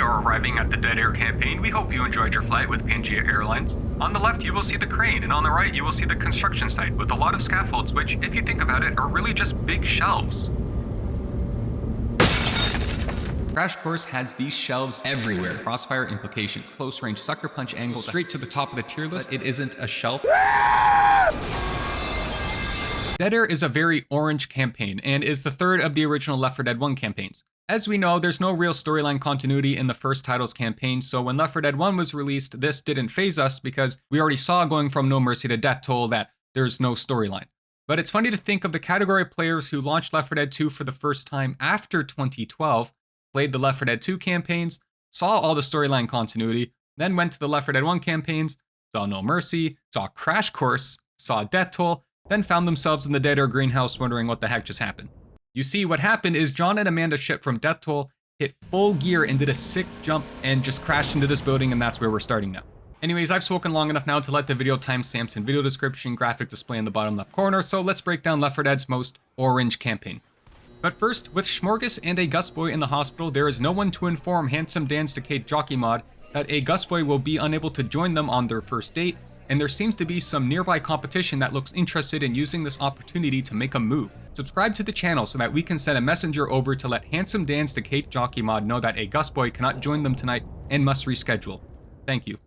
are arriving at the Dead Air campaign. We hope you enjoyed your flight with Pangea Airlines. On the left, you will see the crane, and on the right, you will see the construction site with a lot of scaffolds, which, if you think about it, are really just big shelves. Crash Course has these shelves everywhere. Crossfire implications, close range sucker punch angles, straight to the top of the tier list. It isn't a shelf. Dead Air is a very orange campaign, and is the third of the original Left 4 Dead 1 campaigns. As we know, there's no real storyline continuity in the first title's campaign, so when Left 4 Dead 1 was released, this didn't faze us because we already saw going from No Mercy to Death Toll that there's no storyline. But it's funny to think of the category of players who launched Left 4 Dead 2 for the first time after 2012, played the Left 4 Dead 2 campaigns, saw all the storyline continuity, then went to the Left 4 Dead 1 campaigns, saw No Mercy, saw Crash Course, saw Death Toll, then found themselves in the Dead Air greenhouse wondering what the heck just happened. You see, what happened is John and Amanda ship from Death Toll, hit full gear and did a sick jump and just crashed into this building, and that's where we're starting now. Anyways, I've spoken long enough now to let the video timestamps and video description graphic display in the bottom left corner, so let's break down Left 4 Dead's most orange campaign. But first, with Schmorgus and a Gus Boy in the hospital, there is no one to inform Handsome Dan's Decayed Jockey mod that a Gus Boy will be unable to join them on their first date, and there seems to be some nearby competition that looks interested in using this opportunity to make a move. Subscribe to the channel so that we can send a messenger over to let Handsome Dan's Decayed Jockey mod know that a Gus Boy cannot join them tonight and must reschedule. Thank you.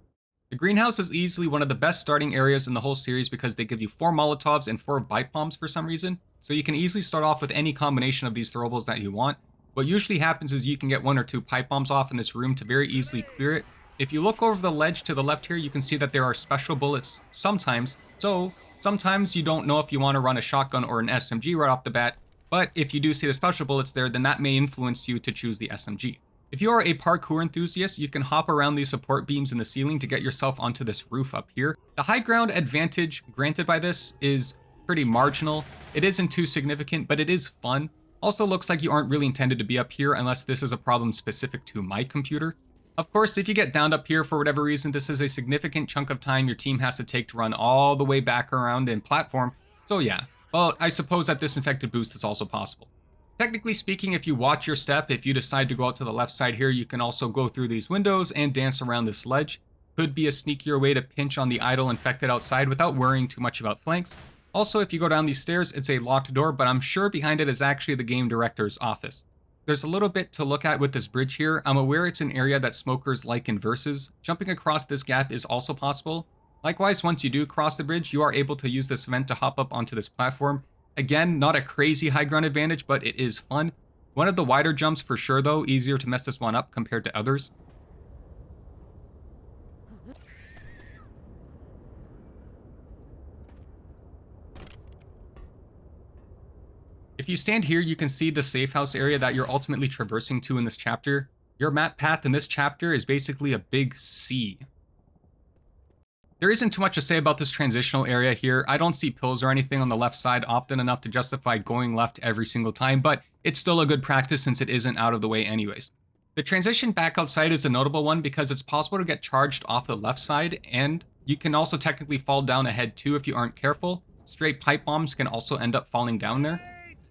The greenhouse is easily one of the best starting areas in the whole series because they give you 4 Molotovs and 4 bite bombs for some reason, so you can easily start off with any combination of these throwables that you want. What usually happens is you can get 1 or 2 pipe bombs off in this room to very easily clear it. If you look over the ledge to the left here, you can see that there are special bullets sometimes. So sometimes you don't know if you want to run a shotgun or an SMG right off the bat, but if you do see the special bullets there, then that may influence you to choose the SMG. If you are a parkour enthusiast, you can hop around these support beams in the ceiling to get yourself onto this roof up here. The high ground advantage granted by this is pretty marginal. It isn't too significant, but it is fun. Also looks like you aren't really intended to be up here unless this is a problem specific to my computer. Of course, if you get downed up here for whatever reason, this is a significant chunk of time your team has to take to run all the way back around and platform. So yeah, well, I suppose that this infected boost is also possible. Technically speaking, if you watch your step, if you decide to go out to the left side here, you can also go through these windows and dance around this ledge. Could be a sneakier way to pinch on the idle infected outside without worrying too much about flanks. Also, if you go down these stairs, it's a locked door, but I'm sure behind it is actually the game director's office. There's a little bit to look at with this bridge here. I'm aware it's an area that smokers like in versus. Jumping across this gap is also possible. Likewise, once you do cross the bridge, you are able to use this vent to hop up onto this platform. Again, not a crazy high ground advantage, but it is fun. One of the wider jumps for sure though, easier to mess this one up compared to others. If you stand here, you can see the safe house area that you're ultimately traversing to in this chapter. Your map path in this chapter is basically a big C. There isn't too much to say about this transitional area here. I don't see pills or anything on the left side often enough to justify going left every single time, but it's still a good practice since it isn't out of the way anyways. The transition back outside is a notable one because it's possible to get charged off the left side, and you can also technically fall down ahead too if you aren't careful. Straight pipe bombs can also end up falling down there.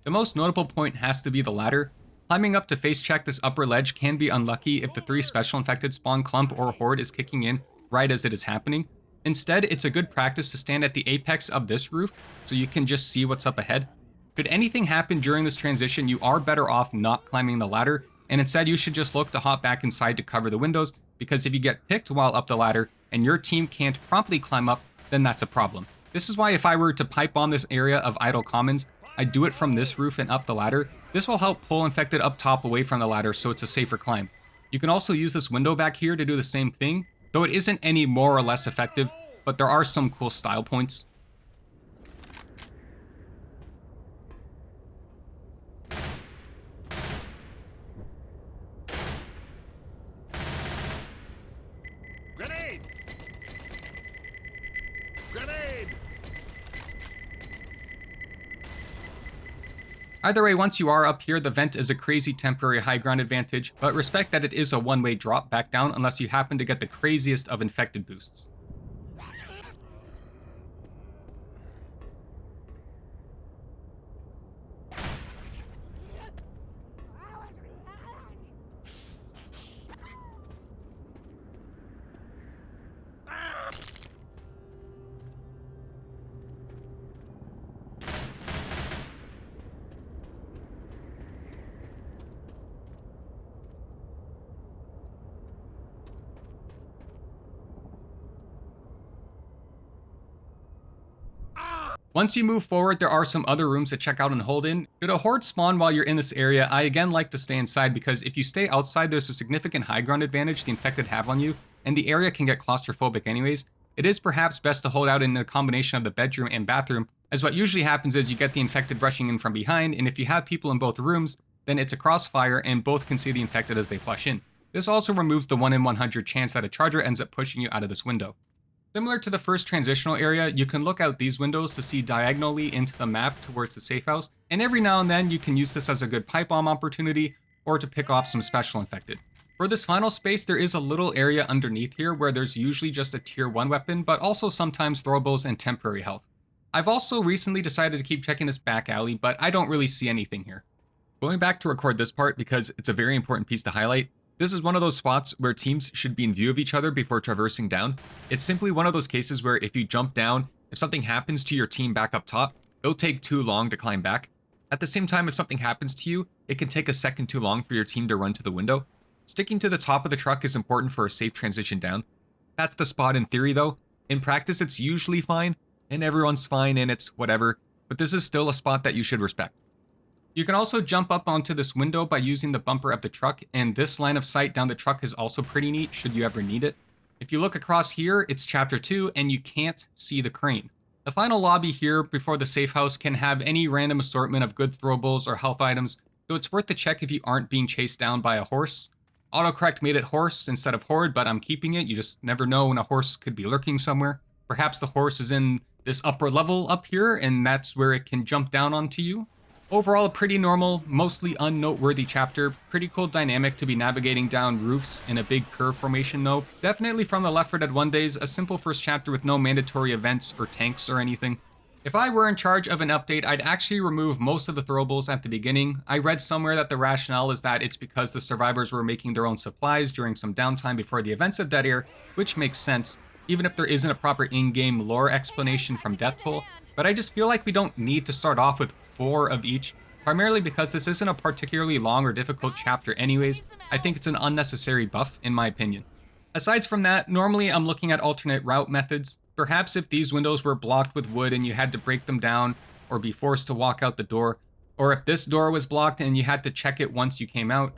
The most notable point has to be the ladder. Climbing up to face check this upper ledge can be unlucky if the 3 special infected spawn clump or horde is kicking in right as it is happening. Instead, it's a good practice to stand at the apex of this roof so you can just see what's up ahead. Could anything happen during this transition, you are better off not climbing the ladder, and instead you should just look to hop back inside to cover the windows, because if you get picked while up the ladder and your team can't promptly climb up, then that's a problem. This is why if I were to pipe bomb this area of idle commons, I do it from this roof and up the ladder. This will help pull infected up top away from the ladder so it's a safer climb. You can also use this window back here to do the same thing, though it isn't any more or less effective, but there are some cool style points. Grenade! Grenade! Either way, once you are up here, the vent is a crazy temporary high ground advantage, but respect that it is a one-way drop back down unless you happen to get the craziest of infected boosts. Once you move forward, there are some other rooms to check out and hold in. Should a horde spawn while you're in this area, I again like to stay inside because if you stay outside, there's a significant high ground advantage the infected have on you, and the area can get claustrophobic anyways. It is perhaps best to hold out in a combination of the bedroom and bathroom, as what usually happens is you get the infected rushing in from behind, and if you have people in both rooms, then it's a crossfire and both can see the infected as they flush in. This also removes the 1 in 100 chance that a charger ends up pushing you out of this window. Similar to the first transitional area, you can look out these windows to see diagonally into the map towards the safe house, and every now and then you can use this as a good pipe bomb opportunity or to pick off some special infected. For this final space, there is a little area underneath here where there's usually just a tier 1 weapon, but also sometimes throwables and temporary health. I've also recently decided to keep checking this back alley, but I don't really see anything here. Going back to record this part because it's a very important piece to highlight, this is one of those spots where teams should be in view of each other before traversing down. It's simply one of those cases where if you jump down, if something happens to your team back up top, it'll take too long to climb back. At the same time, if something happens to you, it can take a second too long for your team to run to the window. Sticking to the top of the truck is important for a safe transition down. That's the spot in theory though. In practice, it's usually fine, and everyone's fine and it's whatever, but this is still a spot that you should respect. You can also jump up onto this window by using the bumper of the truck, and this line of sight down the truck is also pretty neat should you ever need it. If you look across here, it's chapter 2 and you can't see the crane. The final lobby here before the safe house can have any random assortment of good throwables or health items, so it's worth the check if you aren't being chased down by a horse. Autocorrect made it horse instead of horde, but I'm keeping it. You just never know when a horse could be lurking somewhere. Perhaps the horse is in this upper level up here and that's where it can jump down onto you. Overall, a pretty normal, mostly unnoteworthy chapter. Pretty cool dynamic to be navigating down roofs in a big curve formation though. Definitely from the Left 4 Dead 1 days, a simple first chapter with no mandatory events or tanks or anything. If I were in charge of an update, I'd actually remove most of the throwables at the beginning. I read somewhere that the rationale is that it's because the survivors were making their own supplies during some downtime before the events of Dead Air, which makes sense, even if there isn't a proper in-game lore explanation from Death Toll. But I just feel like we don't need to start off with 4 of each, primarily because this isn't a particularly long or difficult chapter anyways. I think it's an unnecessary buff, in my opinion. Aside from that, normally I'm looking at alternate route methods. Perhaps if these windows were blocked with wood and you had to break them down or be forced to walk out the door, or if this door was blocked and you had to check it once you came out.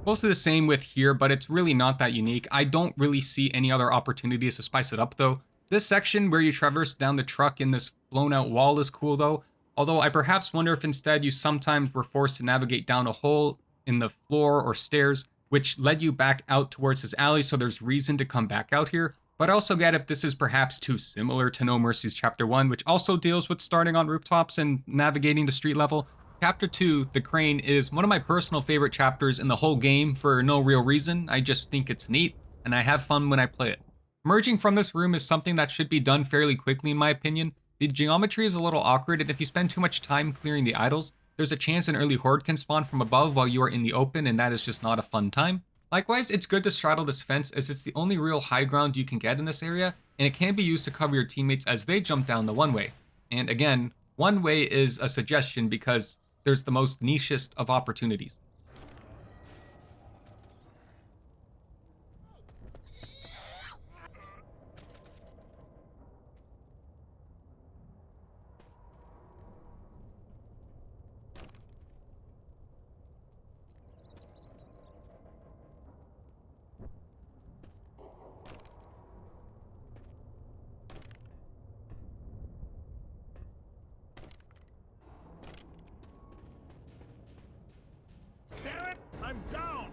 Mostly the same with here, but it's really not that unique. I don't really see any other opportunities to spice it up though. This section where you traverse down the truck in this blown out wall is cool though, although I perhaps wonder if instead you sometimes were forced to navigate down a hole in the floor or stairs, which led you back out towards this alley, so there's reason to come back out here. But I also get if this is perhaps too similar to No Mercy's Chapter 1, which also deals with starting on rooftops and navigating to street level. Chapter 2, The Crane, is one of my personal favorite chapters in the whole game for no real reason. I just think it's neat, and I have fun when I play it. Emerging from this room is something that should be done fairly quickly in my opinion. The geometry is a little awkward, and if you spend too much time clearing the idols, there's a chance an early horde can spawn from above while you are in the open, and that is just not a fun time. Likewise, it's good to straddle this fence as it's the only real high ground you can get in this area, and it can be used to cover your teammates as they jump down the one-way. And again, one-way is a suggestion because there's the most nichest of opportunities. I'm down!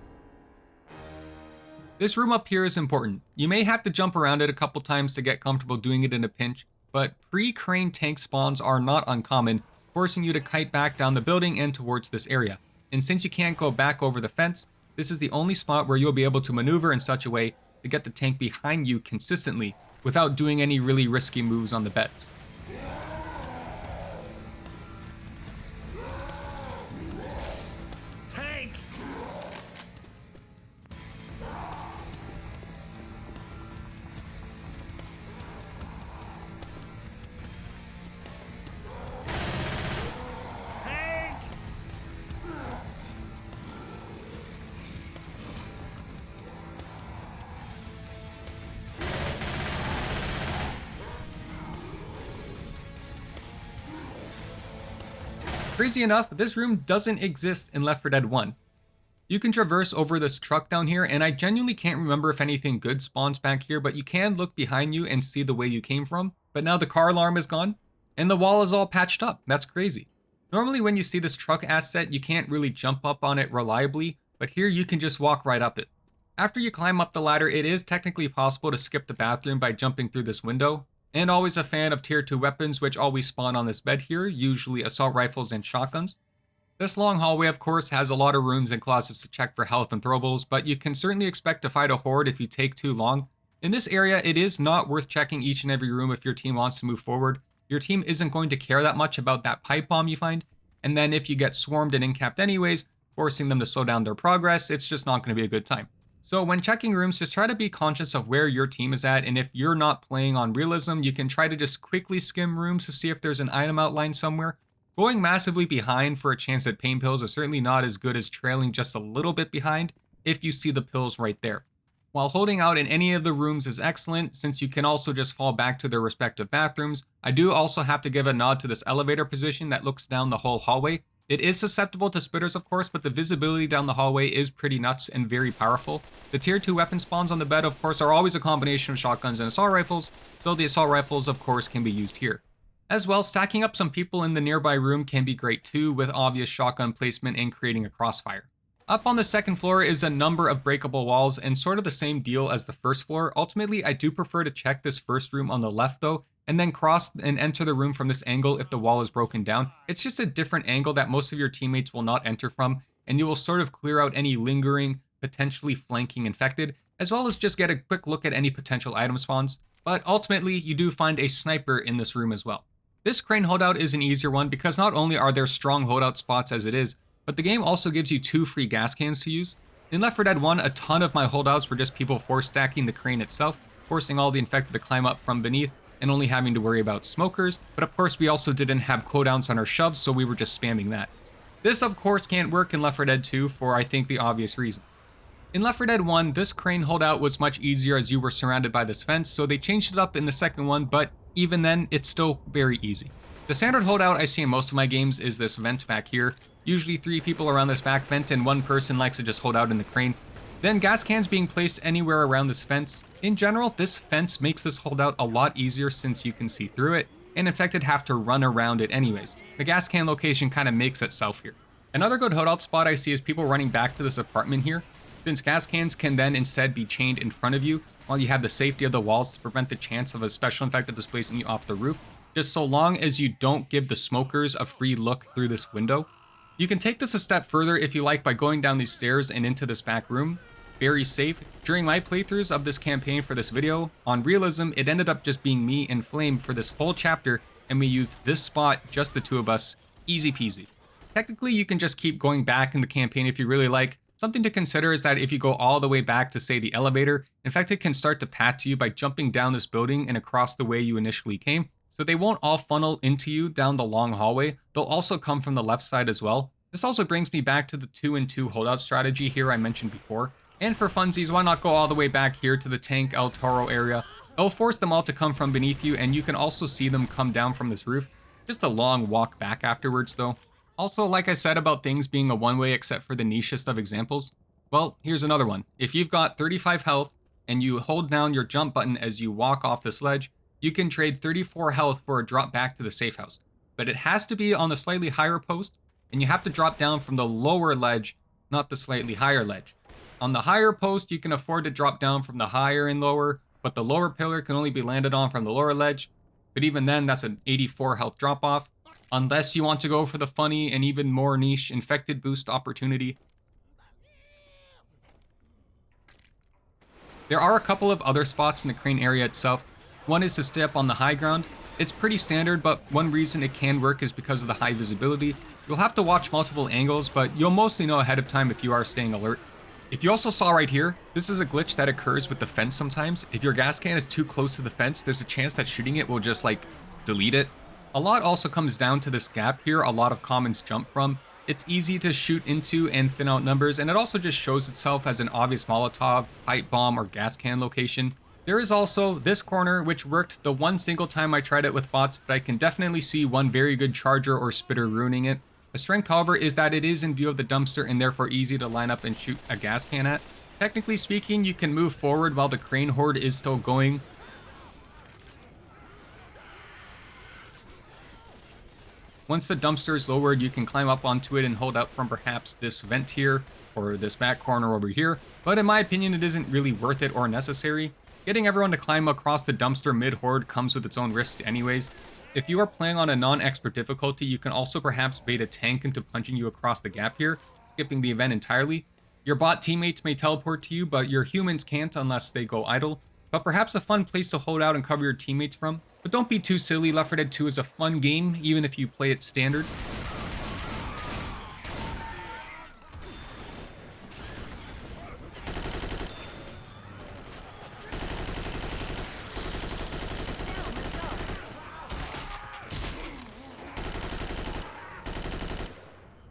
This room up here is important. You may have to jump around it a couple times to get comfortable doing it in a pinch, but pre-crane tank spawns are not uncommon, forcing you to kite back down the building and towards this area. And since you can't go back over the fence, this is the only spot where you'll be able to maneuver in such a way to get the tank behind you consistently without doing any really risky moves on the beds. Tank! Tank! Crazy enough, this room doesn't exist in Left 4 Dead 1. You can traverse over this truck down here, and I genuinely can't remember if anything good spawns back here, but you can look behind you and see the way you came from. But now the car alarm is gone, and the wall is all patched up. That's crazy. Normally when you see this truck asset, you can't really jump up on it reliably, but here you can just walk right up it. After you climb up the ladder, it is technically possible to skip the bathroom by jumping through this window. And always a fan of tier 2 weapons, which always spawn on this bed here, usually assault rifles and shotguns. This long hallway, of course, has a lot of rooms and closets to check for health and throwables, but you can certainly expect to fight a horde if you take too long. In this area, it is not worth checking each and every room if your team wants to move forward. Your team isn't going to care that much about that pipe bomb you find, and then if you get swarmed and incapped anyways, forcing them to slow down their progress, it's just not going to be a good time. So when checking rooms, just try to be conscious of where your team is at, and if you're not playing on realism, you can try to just quickly skim rooms to see if there's an item outlined somewhere. Going massively behind for a chance at pain pills is certainly not as good as trailing just a little bit behind if you see the pills right there. While holding out in any of the rooms is excellent, since you can also just fall back to their respective bathrooms, I do also have to give a nod to this elevator position that looks down the whole hallway. It is susceptible to spitters, of course, but the visibility down the hallway is pretty nuts and very powerful. The tier 2 weapon spawns on the bed, of course, are always a combination of shotguns and assault rifles, so the assault rifles, of course, can be used here. As well, stacking up some people in the nearby room can be great too, with obvious shotgun placement and creating a crossfire. Up on the second floor is a number of breakable walls, and sort of the same deal as the first floor. Ultimately, I do prefer to check this first room on the left though, and then cross and enter the room from this angle if the wall is broken down. It's just a different angle that most of your teammates will not enter from, and you will sort of clear out any lingering, potentially flanking infected, as well as just get a quick look at any potential item spawns. But ultimately, you do find a sniper in this room as well. This crane holdout is an easier one because not only are there strong holdout spots as it is, but the game also gives you 2 free gas cans to use. In Left 4 Dead 1, a ton of my holdouts were just people force stacking the crane itself, forcing all the infected to climb up from beneath, and only having to worry about smokers, but of course we also didn't have cooldowns on our shoves, so we were just spamming that. This of course can't work in Left 4 Dead 2 for I think the obvious reason. In Left 4 Dead 1, this crane holdout was much easier as you were surrounded by this fence, so they changed it up in the second one, but even then, it's still very easy. The standard holdout I see in most of my games is this vent back here. Usually 3 people around this back vent and 1 person likes to just hold out in the crane. Then gas cans being placed anywhere around this fence. In general, this fence makes this holdout a lot easier since you can see through it, and infected have to run around it anyways. The gas can location kind of makes itself here. Another good holdout spot I see is people running back to this apartment here, since gas cans can then instead be chained in front of you, while you have the safety of the walls to prevent the chance of a special infected displacing you off the roof, just so long as you don't give the smokers a free look through this window. You can take this a step further if you like by going down these stairs and into this back room. Very safe. During my playthroughs of this campaign for this video, on realism, it ended up just being me and Flame for this whole chapter, and we used this spot, just the 2 of us, easy peasy. Technically, you can just keep going back in the campaign if you really like. Something to consider is that if you go all the way back to, say, the elevator, infected can start to pat to you by jumping down this building and across the way you initially came. So they won't all funnel into you down the long hallway. They'll also come from the left side as well. This also brings me back to the 2-in-2 holdout strategy here I mentioned before. And for funsies, why not go all the way back here to the tank El Toro area? It'll force them all to come from beneath you, and you can also see them come down from this roof. Just a long walk back afterwards though. Also, like I said about things being a one-way except for the nichest of examples, well, here's another one. If you've got 35 health and you hold down your jump button as you walk off this ledge, you can trade 34 health for a drop back to the safe house. But it has to be on the slightly higher post, and you have to drop down from the lower ledge, not the slightly higher ledge. On the higher post, you can afford to drop down from the higher and lower, but the lower pillar can only be landed on from the lower ledge. But even then, that's an 84 health drop off. Unless you want to go for the funny and even more niche infected boost opportunity. There are a couple of other spots in the crane area itself. One is to stay up on the high ground. It's pretty standard, but one reason it can work is because of the high visibility. You'll have to watch multiple angles, but you'll mostly know ahead of time if you are staying alert. If you also saw right here, this is a glitch that occurs with the fence sometimes. If your gas can is too close to the fence, there's a chance that shooting it will just like delete it. A lot also comes down to this gap here a lot of commons jump from. It's easy to shoot into and thin out numbers, and it also just shows itself as an obvious Molotov, pipe bomb, or gas can location. There is also this corner, which worked the one single time I tried it with bots, but I can definitely see one very good charger or spitter ruining it. The strength, however, is that it is in view of the dumpster and therefore easy to line up and shoot a gas can at. Technically speaking, you can move forward while the crane horde is still going. Once the dumpster is lowered, you can climb up onto it and hold out from perhaps this vent here or this back corner over here, but in my opinion, it isn't really worth it or necessary. Getting everyone to climb across the dumpster mid-horde comes with its own risks anyways. If you are playing on a non-expert difficulty, you can also perhaps bait a tank into punching you across the gap here, skipping the event entirely. Your bot teammates may teleport to you, but your humans can't unless they go idle, but perhaps a fun place to hold out and cover your teammates from. But don't be too silly, Left 4 Dead 2 is a fun game, even if you play it standard.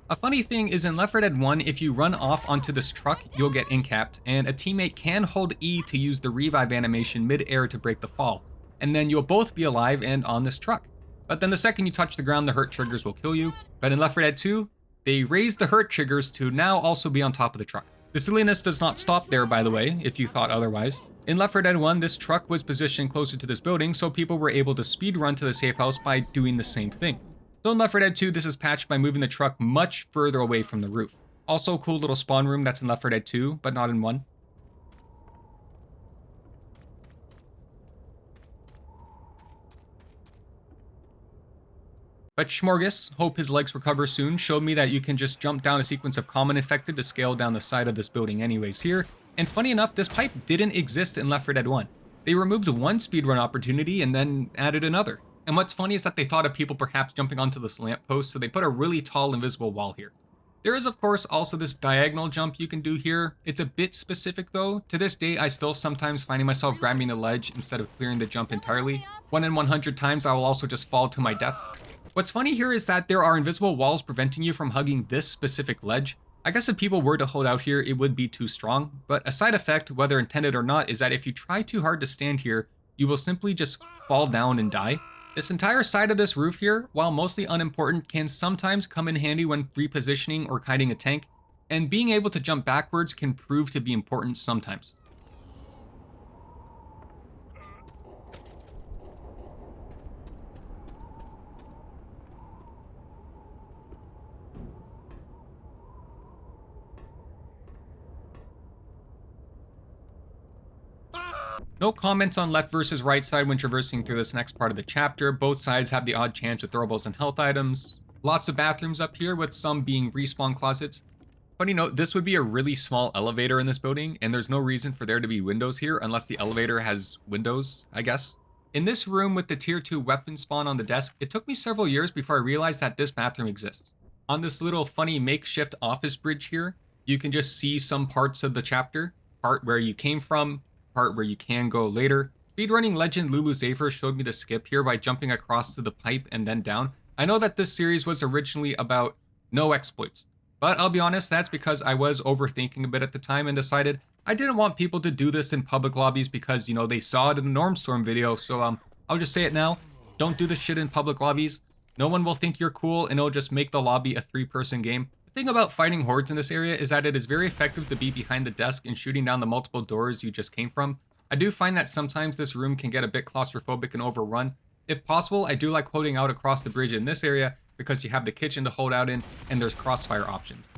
A funny thing is in Left 4 Dead 1, if you run off onto this truck, you'll get incapped, and a teammate can hold E to use the revive animation mid-air to break the fall, and then you'll both be alive and on this truck. But then the second you touch the ground, the hurt triggers will kill you. But in Left 4 Dead 2, they raised the hurt triggers to now also be on top of the truck. The silliness does not stop there, by the way, if you thought otherwise. In Left 4 Dead 1, this truck was positioned closer to this building, so people were able to speed run to the safe house by doing the same thing. So in Left 4 Dead 2, this is patched by moving the truck much further away from the roof. Also a cool little spawn room that's in Left 4 Dead 2, but not in 1. But Schmorgus, hope his legs recover soon, showed me that you can just jump down a sequence of common infected to scale down the side of this building anyways here. And funny enough, this pipe didn't exist in Left 4 Dead 1. They removed one speedrun opportunity and then added another. And what's funny is that they thought of people perhaps jumping onto this lamppost, so they put a really tall invisible wall here. There is of course also this diagonal jump you can do here. It's a bit specific though. To this day, I still sometimes finding myself grabbing the ledge instead of clearing the jump entirely. 1 in 100 times I will also just fall to my death. What's funny here is that there are invisible walls preventing you from hugging this specific ledge. I guess if people were to hold out here, it would be too strong, but a side effect, whether intended or not, is that if you try too hard to stand here, you will simply just fall down and die. This entire side of this roof here, while mostly unimportant, can sometimes come in handy when repositioning or kiting a tank, and being able to jump backwards can prove to be important sometimes. No comments on left versus right side when traversing through this next part of the chapter. Both sides have the odd chance of throwables and health items. Lots of bathrooms up here, with some being respawn closets. Funny note, this would be a really small elevator in this building, and there's no reason for there to be windows here unless the elevator has windows, I guess. In this room with the tier 2 weapon spawn on the desk, it took me several years before I realized that this bathroom exists. On this little funny makeshift office bridge here, you can just see some parts of the chapter. Part where you came from, part where you can go later. Speedrunning legend Lulu Zafer showed me the skip here by jumping across to the pipe and then down. I know that this series was originally about no exploits, but I'll be honest, that's because I was overthinking a bit at the time and decided I didn't want people to do this in public lobbies because, you know, they saw it in the Normstorm video, so I'll just say it now. Don't do this shit in public lobbies. No one will think you're cool and it'll just make the lobby a 3-person game. The thing about fighting hordes in this area is that it is very effective to be behind the desk and shooting down the multiple doors you just came from. I do find that sometimes this room can get a bit claustrophobic and overrun. If possible, I do like holding out across the bridge in this area because you have the kitchen to hold out in and there's crossfire options.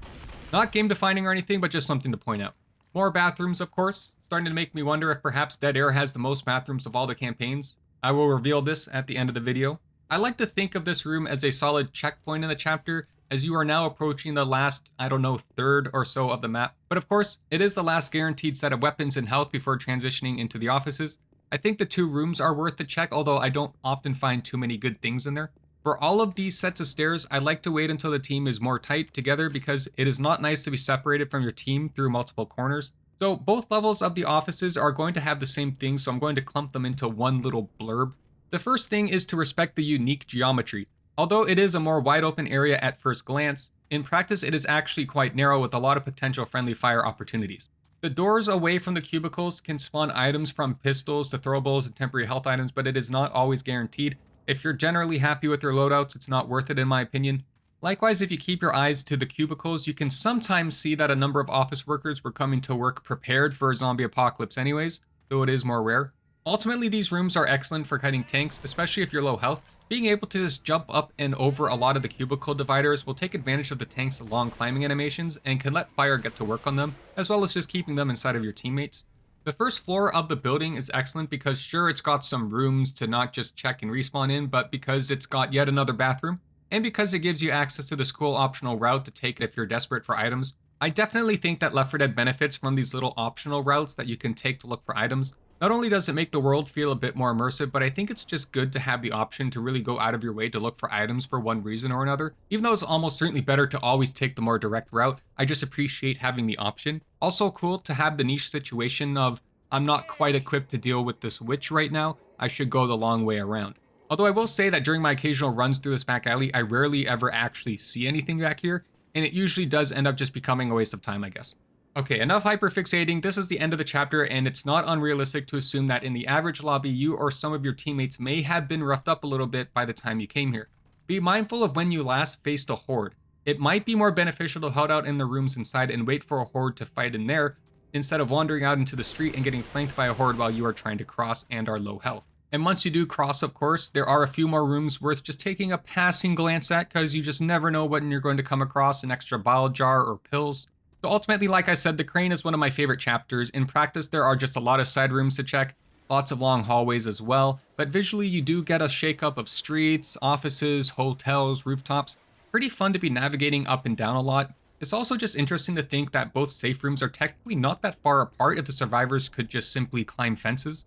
Not game defining or anything, but just something to point out. More bathrooms, of course, starting to make me wonder if perhaps Dead Air has the most bathrooms of all the campaigns. I will reveal this at the end of the video. I like to think of this room as a solid checkpoint in the chapter, as you are now approaching the last, I don't know, third or so of the map. But of course, it is the last guaranteed set of weapons and health before transitioning into the offices. I think the 2 rooms are worth the check, although I don't often find too many good things in there. For all of these sets of stairs, I like to wait until the team is more tight together because it is not nice to be separated from your team through multiple corners. So both levels of the offices are going to have the same thing, so I'm going to clump them into one little blurb. The first thing is to respect the unique geometry. Although it is a more wide open area at first glance, in practice it is actually quite narrow with a lot of potential friendly fire opportunities. The doors away from the cubicles can spawn items from pistols to throwables and temporary health items, but it is not always guaranteed. If you're generally happy with your loadouts, it's not worth it in my opinion. Likewise, if you keep your eyes to the cubicles, you can sometimes see that a number of office workers were coming to work prepared for a zombie apocalypse anyways, though it is more rare. Ultimately, these rooms are excellent for cutting tanks, especially if you're low health. Being able to just jump up and over a lot of the cubicle dividers will take advantage of the tank's long climbing animations and can let fire get to work on them, as well as just keeping them inside of your teammates. The first floor of the building is excellent because sure, it's got some rooms to not just check and respawn in, but because it's got yet another bathroom, and because it gives you access to this cool optional route to take if you're desperate for items. I definitely think that Left 4 Dead benefits from these little optional routes that you can take to look for items. Not only does it make the world feel a bit more immersive, but I think it's just good to have the option to really go out of your way to look for items for one reason or another. Even though it's almost certainly better to always take the more direct route, I just appreciate having the option. Also cool to have the niche situation of, I'm not quite equipped to deal with this witch right now, I should go the long way around. Although I will say that during my occasional runs through this back alley, I rarely ever actually see anything back here, and it usually does end up just becoming a waste of time, I guess. Okay, enough hyperfixating. This is the end of the chapter, and it's not unrealistic to assume that in the average lobby, you or some of your teammates may have been roughed up a little bit by the time you came here. Be mindful of when you last faced a horde. It might be more beneficial to hold out in the rooms inside and wait for a horde to fight in there, instead of wandering out into the street and getting flanked by a horde while you are trying to cross and are low health. And once you do cross, of course, there are a few more rooms worth just taking a passing glance at, because you just never know when you're going to come across an extra bile jar or pills. So ultimately, like I said, the crane is one of my favorite chapters. In practice, there are just a lot of side rooms to check, lots of long hallways as well, but visually you do get a shakeup of streets, offices, hotels, rooftops. Pretty fun to be navigating up and down a lot. It's also just interesting to think that both safe rooms are technically not that far apart if the survivors could just simply climb fences.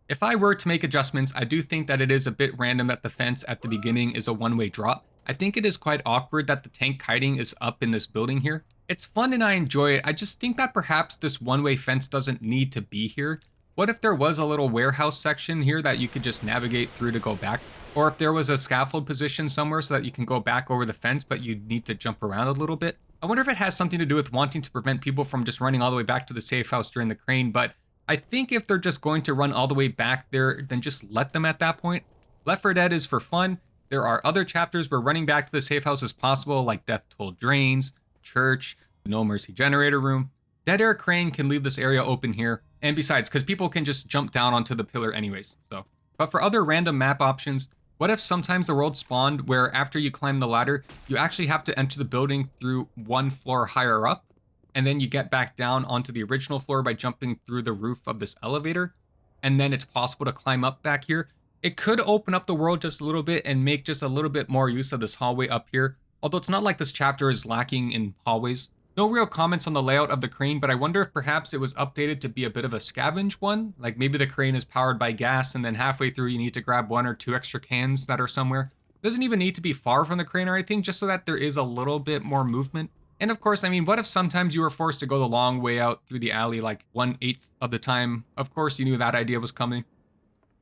If I were to make adjustments, I do think that it is a bit random that the fence at the beginning is a one-way drop. I think it is quite awkward that the tank kiting is up in this building here. It's fun and I enjoy it, I just think that perhaps this one-way fence doesn't need to be here. What if there was a little warehouse section here that you could just navigate through to go back? Or if there was a scaffold position somewhere so that you can go back over the fence but you need to jump around a little bit? I wonder if it has something to do with wanting to prevent people from just running all the way back to the safe house during the crane, but I think if they're just going to run all the way back there, then just let them at that point. Left 4 Dead is for fun. There are other chapters where running back to the safe house is possible, like Death Toll Drains, Church, No Mercy Generator Room. Dead Air Crane can leave this area open here, and besides, because people can just jump down onto the pillar anyways, so. But for other random map options, what if sometimes the world spawned where after you climb the ladder, you actually have to enter the building through one floor higher up, and then you get back down onto the original floor by jumping through the roof of this elevator, and then it's possible to climb up back here? It could open up the world just a little bit and make just a little bit more use of this hallway up here, although it's not like this chapter is lacking in hallways. No real comments on the layout of the crane, but I wonder if perhaps it was updated to be a bit of a scavenge one, like maybe the crane is powered by gas and then halfway through you need to grab one or two extra cans that are somewhere. It doesn't even need to be far from the crane or anything, just so that there is a little bit more movement. And of course, I mean, what if sometimes you were forced to go the long way out through the alley like 1/8 of the time? Of course, you knew that idea was coming.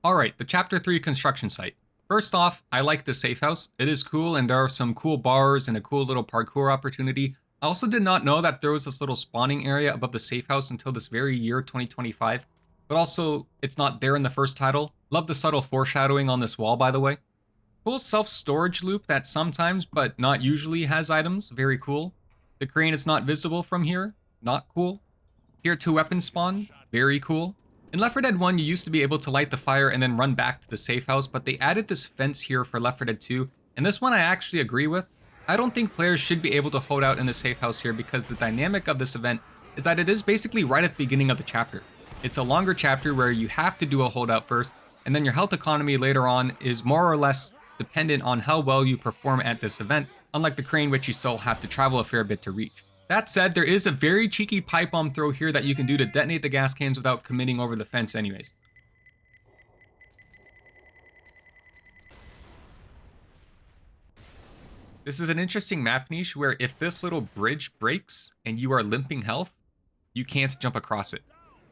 Alright, the Chapter 3 construction site. First off, I like the safe house. It is cool and there are some cool bars and a cool little parkour opportunity. I also did not know that there was this little spawning area above the safe house until this very year, 2025. But also, it's not there in the first title. Love the subtle foreshadowing on this wall, by the way. Cool self-storage loop that sometimes, but not usually, has items. Very cool. The crane is not visible from here. Not cool. Tier 2 weapon spawn. Very cool. In Left 4 Dead 1, you used to be able to light the fire and then run back to the safe house, but they added this fence here for Left 4 Dead 2, and this one I actually agree with. I don't think players should be able to hold out in the safe house here because the dynamic of this event is that it is basically right at the beginning of the chapter. It's a longer chapter where you have to do a holdout first, and then your health economy later on is more or less dependent on how well you perform at this event, unlike the crane which you still have to travel a fair bit to reach. That said, there is a very cheeky pipe bomb throw here that you can do to detonate the gas cans without committing over the fence anyways. This is an interesting map niche where if this little bridge breaks and you are limping health, you can't jump across it.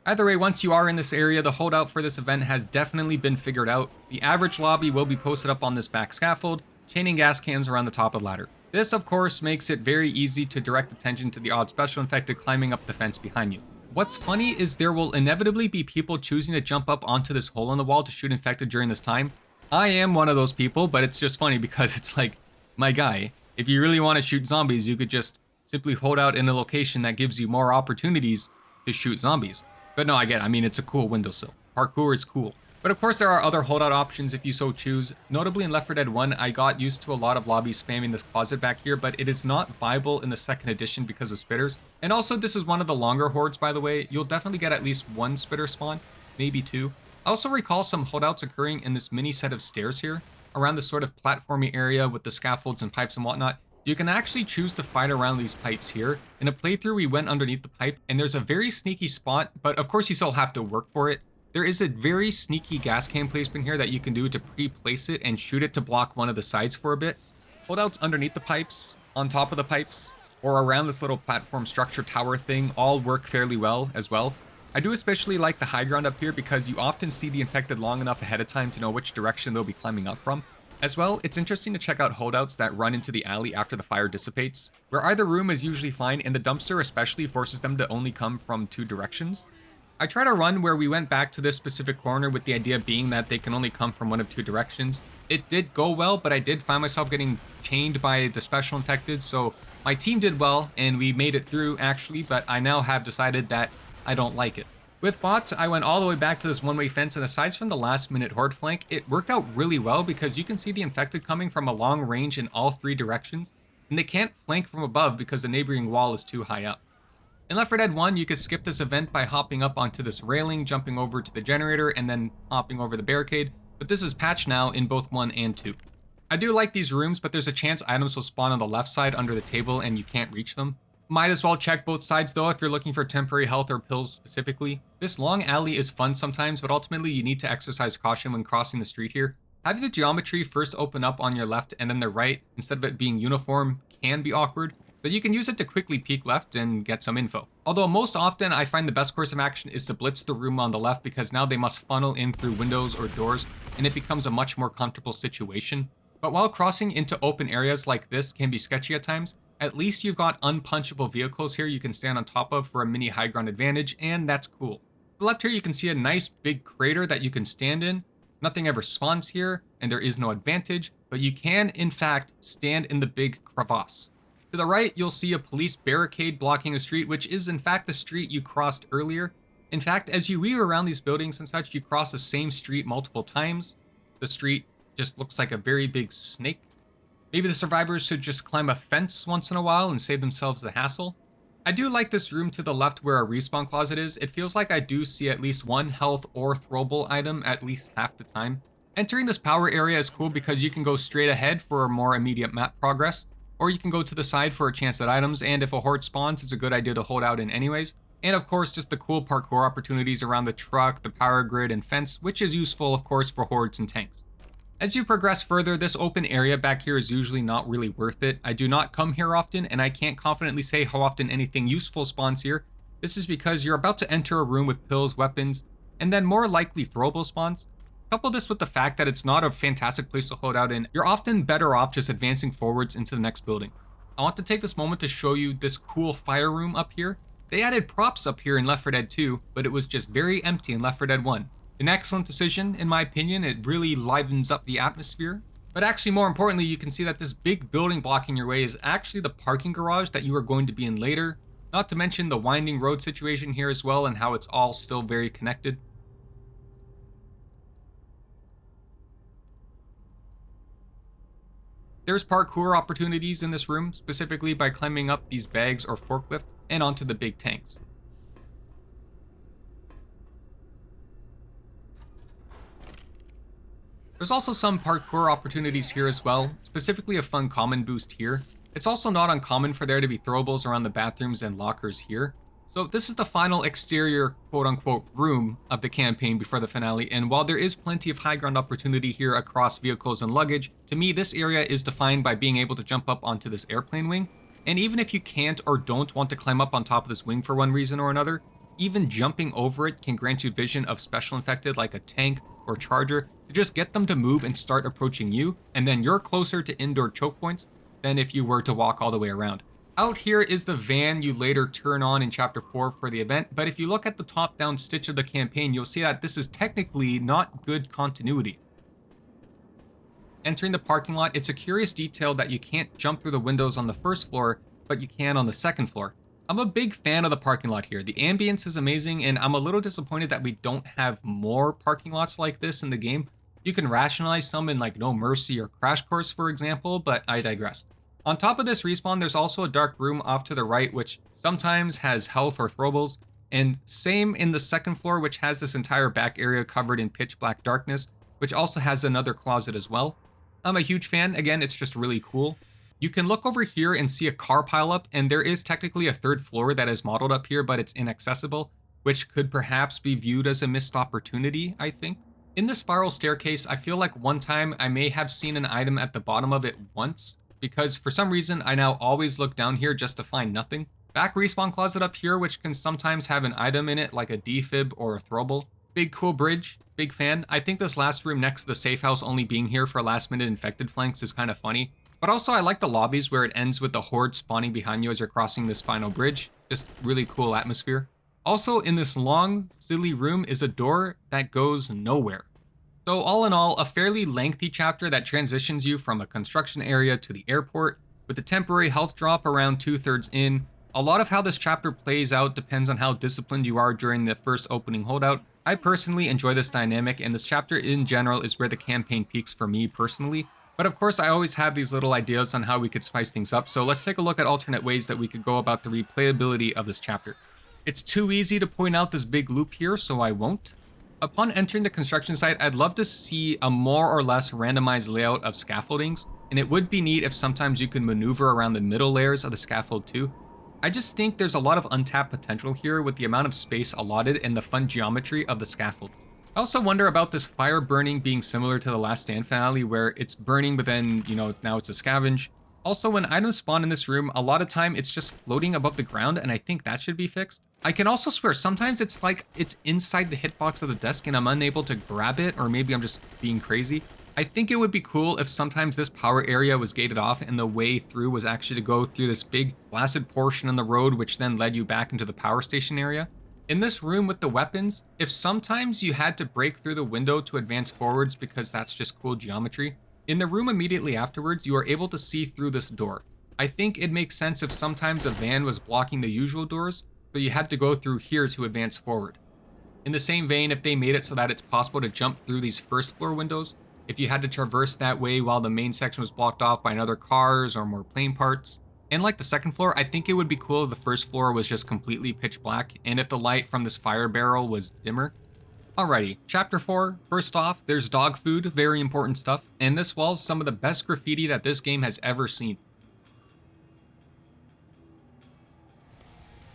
Either way, once you are in this area, the holdout for this event has definitely been figured out. The average lobby will be posted up on this back scaffold, chaining gas cans around the top of the ladder. This, of course, makes it very easy to direct attention to the odd special infected climbing up the fence behind you. What's funny is there will inevitably be people choosing to jump up onto this hole in the wall to shoot infected during this time. I am one of those people, but it's just funny because it's like, my guy, If you really want to shoot zombies, you could just simply hold out in a location that gives you more opportunities to shoot zombies. But no, I get it. I mean, it's a cool windowsill. Parkour is cool. But of course, there are other holdout options if you so choose. Notably in Left 4 Dead 1, I got used to a lot of lobbies spamming this closet back here, but it is not viable in the second edition because of spitters. And also, this is one of the longer hordes, by the way. You'll definitely get at least one spitter spawn, maybe two. I also recall some holdouts occurring in this mini set of stairs here, around this sort of platformy area with the scaffolds and pipes and whatnot. You can actually choose to fight around these pipes here. In a playthrough, we went underneath the pipe, and there's a very sneaky spot, but of course you still have to work for it. There is a very sneaky gas can placement here that you can do to pre-place it and shoot it to block one of the sides for a bit. Holdouts underneath the pipes, on top of the pipes, or around this little platform structure tower thing all work fairly well as well. I do especially like the high ground up here because you often see the infected long enough ahead of time to know which direction they'll be climbing up from. As well, it's interesting to check out holdouts that run into the alley after the fire dissipates, where either room is usually fine and the dumpster especially forces them to only come from two directions. I tried a run where we went back to this specific corner with the idea being that they can only come from one of two directions. It did go well, but I did find myself getting chained by the special infected, so my team did well and we made it through actually, but I now have decided that I don't like it. With bots, I went all the way back to this one-way fence, and aside from the last-minute horde flank, it worked out really well because you can see the infected coming from a long range in all three directions, and they can't flank from above because the neighboring wall is too high up. In Left 4 Dead 1, you could skip this event by hopping up onto this railing, jumping over to the generator, and then hopping over the barricade, but this is patched now in both 1 and 2. I do like these rooms, but there's a chance items will spawn on the left side under the table and you can't reach them. Might as well check both sides though if you're looking for temporary health or pills specifically. This long alley is fun sometimes, but ultimately you need to exercise caution when crossing the street here. Having the geometry first open up on your left and then the right instead of it being uniform can be awkward, but you can use it to quickly peek left and get some info. Although most often I find the best course of action is to blitz the room on the left because now they must funnel in through windows or doors and it becomes a much more comfortable situation. But while crossing into open areas like this can be sketchy at times, at least you've got unpunchable vehicles here you can stand on top of for a mini high ground advantage, and that's cool. To the left here you can see a nice big crater that you can stand in. Nothing ever spawns here, and there is no advantage, but you can in fact stand in the big crevasse. To the right you'll see a police barricade blocking a street, which is in fact the street you crossed earlier. In fact, as you weave around these buildings and such, you cross the same street multiple times. The street just looks like a very big snake. Maybe the survivors should just climb a fence once in a while and save themselves the hassle. I do like this room to the left where a respawn closet is. It feels like I do see at least one health or throwable item at least half the time. Entering this power area is cool because you can go straight ahead for a more immediate map progress, or you can go to the side for a chance at items, and if a horde spawns, it's a good idea to hold out in anyways. And of course, just the cool parkour opportunities around the truck, the power grid, and fence, which is useful of course for hordes and tanks. As you progress further, this open area back here is usually not really worth it. I do not come here often, and I can't confidently say how often anything useful spawns here. This is because you're about to enter a room with pills, weapons, and then more likely throwable spawns. Couple this with the fact that it's not a fantastic place to hold out in, you're often better off just advancing forwards into the next building. I want to take this moment to show you this cool fire room up here. They added props up here in Left 4 Dead 2, but it was just very empty in Left 4 Dead 1. An excellent decision, in my opinion. It really livens up the atmosphere. But actually, more importantly, you can see that this big building blocking your way is actually the parking garage that you are going to be in later. Not to mention the winding road situation here as well and how it's all still very connected. There's parkour opportunities in this room, specifically by climbing up these bags or forklift and onto the big tanks. There's also some parkour opportunities here as well, specifically a fun common boost here. It's also not uncommon for there to be throwables around the bathrooms and lockers here. So this is the final exterior quote-unquote room of the campaign before the finale, and while there is plenty of high ground opportunity here across vehicles and luggage, to me this area is defined by being able to jump up onto this airplane wing. And even if you can't or don't want to climb up on top of this wing for one reason or another, even jumping over it can grant you vision of special infected like a tank or charger to just get them to move and start approaching you, and then you're closer to indoor choke points than if you were to walk all the way around. Out here is the van you later turn on in Chapter 4 for the event, but if you look at the top-down stitch of the campaign, you'll see that this is technically not good continuity. Entering the parking lot, it's a curious detail that you can't jump through the windows on the first floor, but you can on the second floor. I'm a big fan of the parking lot here. The ambience is amazing, and I'm a little disappointed that we don't have more parking lots like this in the game. You can rationalize some in like No Mercy or Crash Course, for example, but I digress. On top of this respawn, there's also a dark room off to the right, which sometimes has health or throwables, and same in the second floor, which has this entire back area covered in pitch black darkness, which also has another closet as well. I'm a huge fan. Again, it's just really cool. You can look over here and see a car pileup, and there is technically a third floor that is modeled up here, but it's inaccessible, which could perhaps be viewed as a missed opportunity, I think. In the spiral staircase, I feel like one time I may have seen an item at the bottom of it once, because for some reason I now always look down here just to find nothing. Back respawn closet up here, which can sometimes have an item in it like a defib or a throwable. Big cool bridge, big fan. I think this last room next to the safe house only being here for last minute infected flanks is kind of funny. But also I like the lobbies where it ends with the horde spawning behind you as you're crossing this final bridge. Just really cool atmosphere. Also in this long, silly room is a door that goes nowhere. So all in all, a fairly lengthy chapter that transitions you from a construction area to the airport, with a temporary health drop around 2/3 in. A lot of how this chapter plays out depends on how disciplined you are during the first opening holdout. I personally enjoy this dynamic, and this chapter in general is where the campaign peaks for me personally. But of course, I always have these little ideas on how we could spice things up, so let's take a look at alternate ways that we could go about the replayability of this chapter. It's too easy to point out this big loop here, so I won't. Upon entering the construction site, I'd love to see a more or less randomized layout of scaffoldings, and it would be neat if sometimes you could maneuver around the middle layers of the scaffold too. I just think there's a lot of untapped potential here with the amount of space allotted and the fun geometry of the scaffolds. I also wonder about this fire burning being similar to the Last Stand finale, where it's burning but then, now it's a scavenge. Also, when items spawn in this room, a lot of time it's just floating above the ground, and I think that should be fixed. I can also swear sometimes it's like it's inside the hitbox of the desk and I'm unable to grab it, or maybe I'm just being crazy. I think it would be cool if sometimes this power area was gated off and the way through was actually to go through this big blasted portion on the road, which then led you back into the power station area. In this room with the weapons, if sometimes you had to break through the window to advance forwards because that's just cool geometry, in the room immediately afterwards, you are able to see through this door. I think it makes sense if sometimes a van was blocking the usual doors, but you had to go through here to advance forward. In the same vein, if they made it so that it's possible to jump through these first floor windows, if you had to traverse that way while the main section was blocked off by other cars or more plane parts. And like the second floor, I think it would be cool if the first floor was just completely pitch black and if the light from this fire barrel was dimmer. Alrighty, chapter 4. First off, there's dog food, very important stuff, and this wall's some of the best graffiti that this game has ever seen.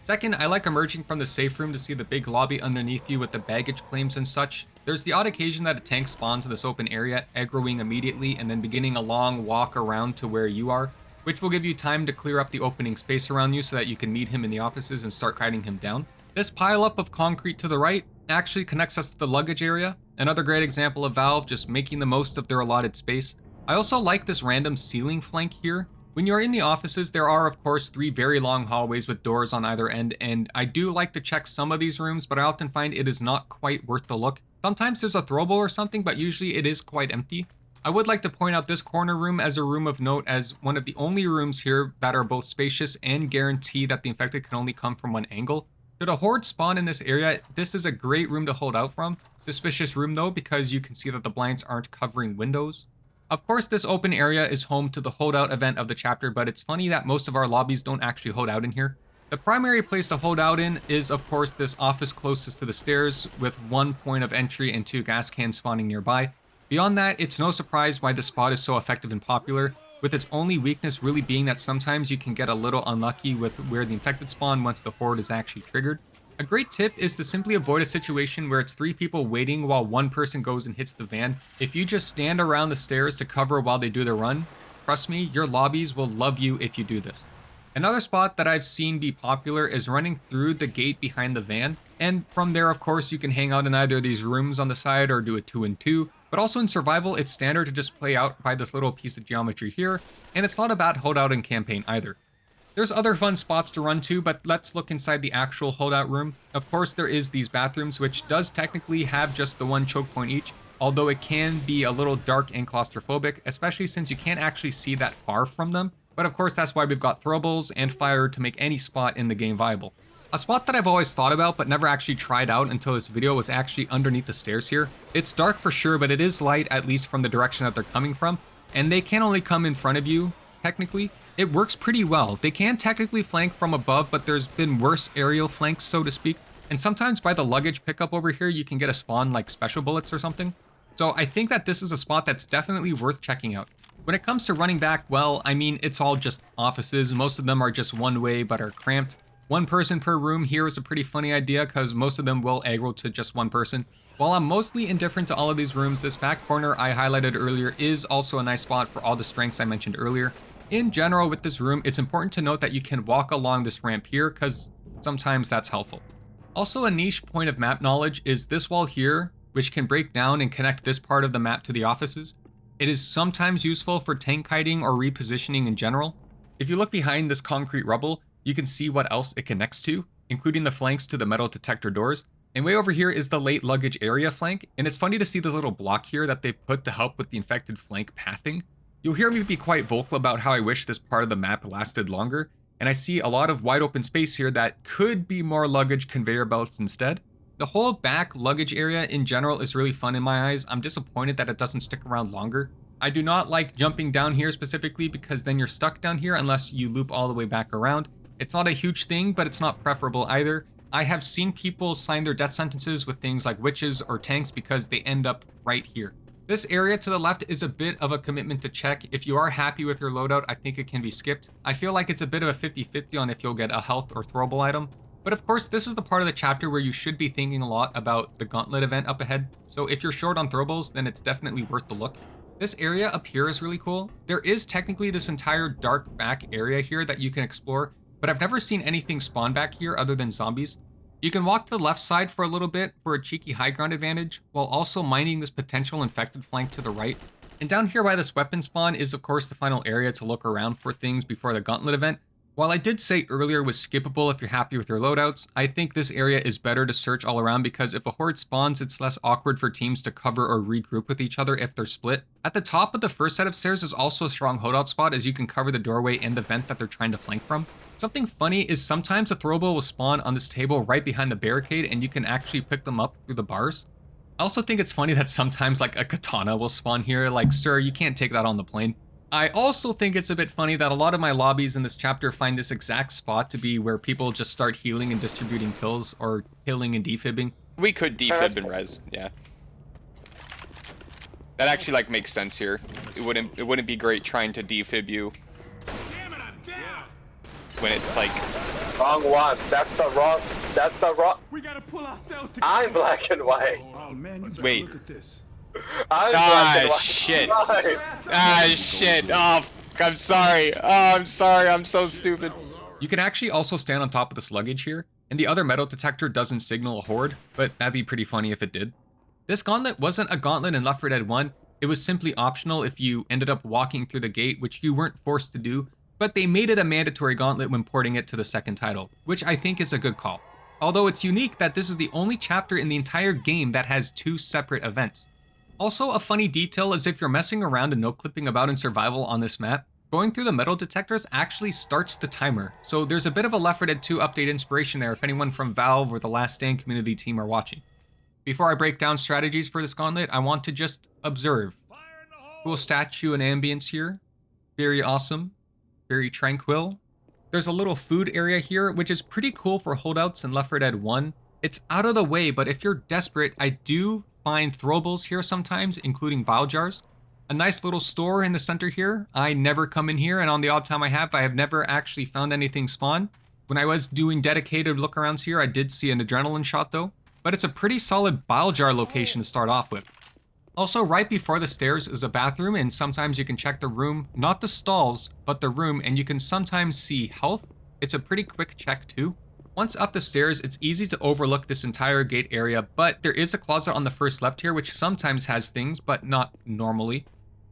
Second, I like emerging from the safe room to see the big lobby underneath you with the baggage claims and such. There's the odd occasion that a tank spawns in this open area, aggroing immediately and then beginning a long walk around to where you are, which will give you time to clear up the opening space around you so that you can meet him in the offices and start kiting him down. This pileup of concrete to the right actually connects us to the luggage area, another great example of Valve just making the most of their allotted space. I also like this random ceiling flank here. When you're in the offices, there are of course 3 very long hallways with doors on either end, and I do like to check some of these rooms, but I often find it is not quite worth the look. Sometimes there's a throwable or something, but usually it is quite empty. I would like to point out this corner room as a room of note as one of the only rooms here that are both spacious and guarantee that the infected can only come from one angle. Should a horde spawn in this area, this is a great room to hold out from. Suspicious room though, because you can see that the blinds aren't covering windows. Of course, this open area is home to the holdout event of the chapter, but it's funny that most of our lobbies don't actually hold out in here. The primary place to hold out in is, of course, this office closest to the stairs, with 1 point of entry and 2 gas cans spawning nearby. Beyond that, it's no surprise why this spot is so effective and popular, with its only weakness really being that sometimes you can get a little unlucky with where the infected spawn once the horde is actually triggered. A great tip is to simply avoid a situation where it's 3 people waiting while 1 person goes and hits the van. If you just stand around the stairs to cover while they do their run, trust me, your lobbies will love you if you do this. Another spot that I've seen be popular is running through the gate behind the van, and from there of course you can hang out in either of these rooms on the side or do a 2 and 2, but also in survival it's standard to just play out by this little piece of geometry here, and it's not a bad holdout in campaign either. There's other fun spots to run to, but let's look inside the actual holdout room. Of course, there is these bathrooms, which does technically have just the 1 choke point each, although it can be a little dark and claustrophobic, especially since you can't actually see that far from them. But of course, that's why we've got throwables and fire to make any spot in the game viable. A spot that I've always thought about but never actually tried out until this video was actually underneath the stairs here. It's dark for sure, but it is light, at least from the direction that they're coming from, and they can only come in front of you, technically. It works pretty well. They can technically flank from above, but there's been worse aerial flanks, so to speak. And sometimes by the luggage pickup over here, you can get a spawn like special bullets or something. So I think that this is a spot that's definitely worth checking out. When it comes to running back, well, I mean, it's all just offices. Most of them are just one way, but are cramped. One person per room here is a pretty funny idea because most of them will aggro to just one person. While I'm mostly indifferent to all of these rooms, this back corner I highlighted earlier is also a nice spot for all the strengths I mentioned earlier. In general, with this room, it's important to note that you can walk along this ramp here because sometimes that's helpful. Also, a niche point of map knowledge is this wall here, which can break down and connect this part of the map to the offices. It is sometimes useful for tank kiting or repositioning in general. If you look behind this concrete rubble, you can see what else it connects to, including the flanks to the metal detector doors. And way over here is the late luggage area flank, and it's funny to see this little block here that they put to help with the infected flank pathing. You'll hear me be quite vocal about how I wish this part of the map lasted longer, and I see a lot of wide open space here that could be more luggage conveyor belts instead. The whole back luggage area in general is really fun in my eyes. I'm disappointed that it doesn't stick around longer. I do not like jumping down here specifically because then you're stuck down here unless you loop all the way back around. It's not a huge thing, but it's not preferable either. I have seen people sign their death sentences with things like witches or tanks because they end up right here. This area to the left is a bit of a commitment to check. If you are happy with your loadout, I think it can be skipped. I feel like it's a bit of a 50-50 on if you'll get a health or throwable item. But of course, this is the part of the chapter where you should be thinking a lot about the Gauntlet event up ahead. So if you're short on throwables, then it's definitely worth the look. This area up here is really cool. There is technically this entire dark back area here that you can explore, but I've never seen anything spawn back here other than zombies. You can walk to the left side for a little bit for a cheeky high ground advantage, while also mining this potential infected flank to the right. And down here by this weapon spawn is of course the final area to look around for things before the Gauntlet event. While I did say earlier it was skippable if you're happy with your loadouts, I think this area is better to search all around because if a horde spawns, it's less awkward for teams to cover or regroup with each other if they're split. At the top of the first set of stairs is also a strong holdout spot as you can cover the doorway and the vent that they're trying to flank from. Something funny is sometimes a throwable will spawn on this table right behind the barricade and you can actually pick them up through the bars. I also think it's funny that sometimes like a katana will spawn here, like sir, you can't take that on the plane. I also think it's a bit funny that a lot of my lobbies in this chapter find this exact spot to be where people just start healing and distributing kills or killing and defibbing. We could defib and res, yeah. That actually like makes sense here. It wouldn't be great trying to defib you when it's like wrong one. That's the wrong. We gotta pull ourselves together. I'm black and white. Oh man, you gotta Wait. look at this. I'm black and white. Shit. Right. Shit. Oh, I'm sorry. Oh, I'm sorry. I'm so stupid. You can actually also stand on top of this luggage here, and the other metal detector doesn't signal a horde, but that'd be pretty funny if it did. This gauntlet wasn't a gauntlet in Left 4 Dead 1, it was simply optional if you ended up walking through the gate, which you weren't forced to do, but they made it a mandatory gauntlet when porting it to the second title, which I think is a good call. Although it's unique that this is the only chapter in the entire game that has two separate events. Also, a funny detail is if you're messing around and no-clipping about in survival on this map, going through the metal detectors actually starts the timer, so there's a bit of a Left 4 Dead 2 update inspiration there if anyone from Valve or the Last Stand community team are watching. Before I break down strategies for this gauntlet, I want to just observe. Cool statue and ambience here. Very awesome. Very tranquil. There's a little food area here, which is pretty cool for holdouts in Left 4 Dead 1. It's out of the way, but if you're desperate, I do find throwables here sometimes, including bile jars. A nice little store in the center here. I never come in here, and on the odd time I have never actually found anything spawn. When I was doing dedicated look-arounds here, I did see an adrenaline shot though, but it's a pretty solid bile jar location to start off with. Also, right before the stairs is a bathroom, and sometimes you can check the room, not the stalls, but the room, and you can sometimes see health. It's a pretty quick check too. Once up the stairs, it's easy to overlook this entire gate area, but there is a closet on the first left here which sometimes has things, but not normally.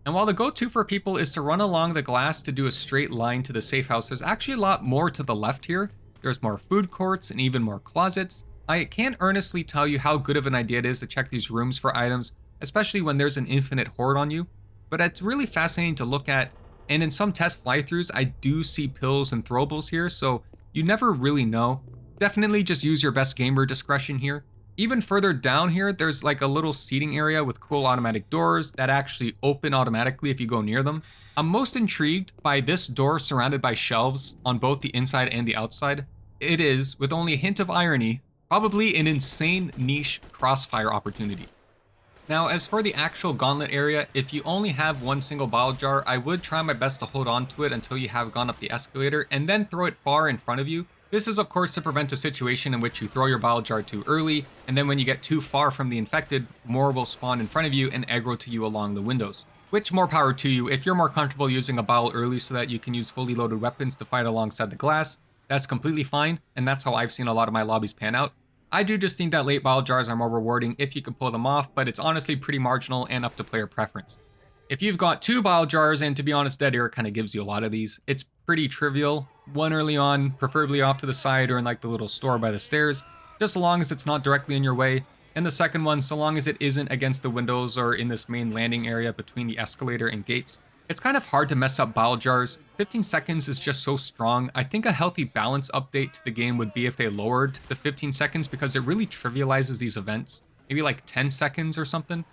And while the go-to for people is to run along the glass to do a straight line to the safe house, there's actually a lot more to the left here. There's more food courts and even more closets. I can't earnestly tell you how good of an idea it is to check these rooms for items, especially when there's an infinite horde on you. But it's really fascinating to look at, and in some test fly-throughs, I do see pills and throwables here, so you never really know. Definitely just use your best gamer discretion here. Even further down here, there's like a little seating area with cool automatic doors that actually open automatically if you go near them. I'm most intrigued by this door surrounded by shelves on both the inside and the outside. It is, with only a hint of irony, probably an insane niche crossfire opportunity. Now, as for the actual gauntlet area, if you only have one single bottle jar, I would try my best to hold on to it until you have gone up the escalator and then throw it far in front of you. This is of course to prevent a situation in which you throw your bottle jar too early, and then when you get too far from the infected, more will spawn in front of you and aggro to you along the windows. Which, more power to you. If you're more comfortable using a bottle early so that you can use fully loaded weapons to fight alongside the glass, that's completely fine, and that's how I've seen a lot of my lobbies pan out. I do just think that late bottle jars are more rewarding if you can pull them off, but it's honestly pretty marginal and up to player preference. If you've got two bottle jars, and to be honest, Dead Air kind of gives you a lot of these, it's pretty trivial. One early on, preferably off to the side or in like the little store by the stairs, just so long as it's not directly in your way. And the second one, so long as it isn't against the windows or in this main landing area between the escalator and gates. It's kind of hard to mess up bottle jars. 15 seconds is just so strong. I think a healthy balance update to the game would be if they lowered the 15 seconds because it really trivializes these events. Maybe like 10 seconds or something.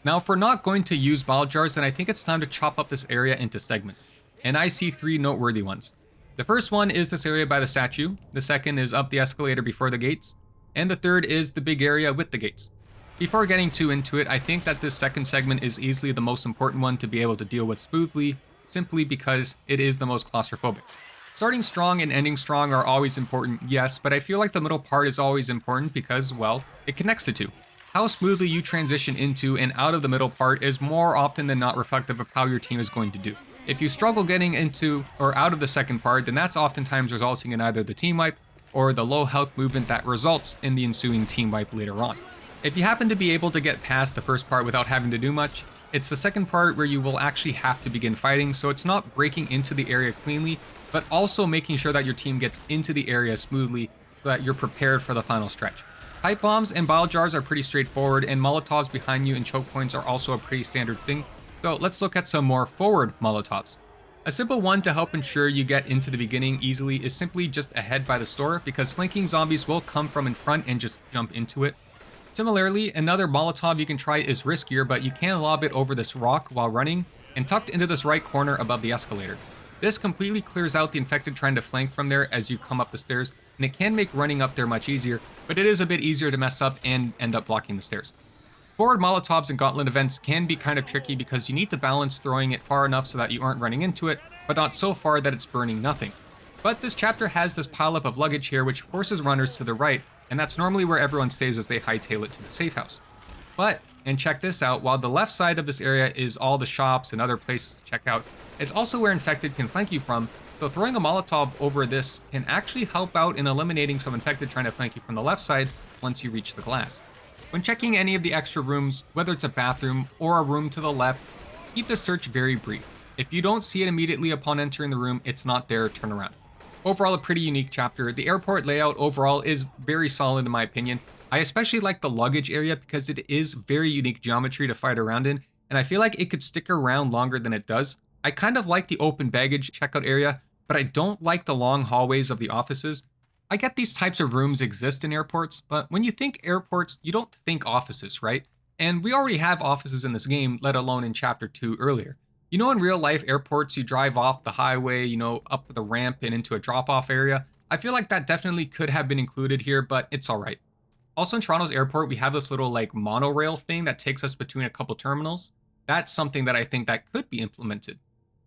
Now, if we're not going to use bottle jars, then I think it's time to chop up this area into segments. And I see three noteworthy ones. The first one is this area by the statue. The second is up the escalator before the gates. And the third is the big area with the gates. Before getting too into it, I think that this second segment is easily the most important one to be able to deal with smoothly, simply because it is the most claustrophobic. Starting strong and ending strong are always important, yes, but I feel like the middle part is always important because, well, it connects the two. How smoothly you transition into and out of the middle part is more often than not reflective of how your team is going to do. If you struggle getting into or out of the second part, then that's oftentimes resulting in either the team wipe or the low health movement that results in the ensuing team wipe later on. If you happen to be able to get past the first part without having to do much, it's the second part where you will actually have to begin fighting, so it's not breaking into the area cleanly, but also making sure that your team gets into the area smoothly so that you're prepared for the final stretch. Pipe bombs and bottle jars are pretty straightforward, and Molotovs behind you and choke points are also a pretty standard thing, so let's look at some more forward Molotovs. A simple one to help ensure you get into the beginning easily is simply just ahead by the store, because flanking zombies will come from in front and just jump into it. Similarly, another Molotov you can try is riskier, but you can lob it over this rock while running and tucked into this right corner above the escalator. This completely clears out the infected trying to flank from there as you come up the stairs, and it can make running up there much easier, but it is a bit easier to mess up and end up blocking the stairs. Forward Molotovs and Gauntlet events can be kind of tricky because you need to balance throwing it far enough so that you aren't running into it, but not so far that it's burning nothing. But this chapter has this pileup of luggage here which forces runners to the right, and that's normally where everyone stays as they hightail it to the safe house. But, and check this out, while the left side of this area is all the shops and other places to check out, it's also where infected can flank you from, so throwing a Molotov over this can actually help out in eliminating some infected trying to flank you from the left side once you reach the glass. When checking any of the extra rooms, whether it's a bathroom or a room to the left, keep the search very brief. If you don't see it immediately upon entering the room, it's not there, turn around. Overall, a pretty unique chapter. The airport layout overall is very solid in my opinion. I especially like the luggage area because it is very unique geometry to fight around in, and I feel like it could stick around longer than it does. I kind of like the open baggage checkout area, but I don't like the long hallways of the offices. I get these types of rooms exist in airports, but when you think airports, you don't think offices, right? And we already have offices in this game, let alone in chapter 2 earlier. You know, in real life airports, you drive off the highway, up the ramp and into a drop-off area. I feel like that definitely could have been included here, but it's all right. Also in Toronto's airport, we have this little monorail thing that takes us between a couple terminals. That's something that I think that could be implemented.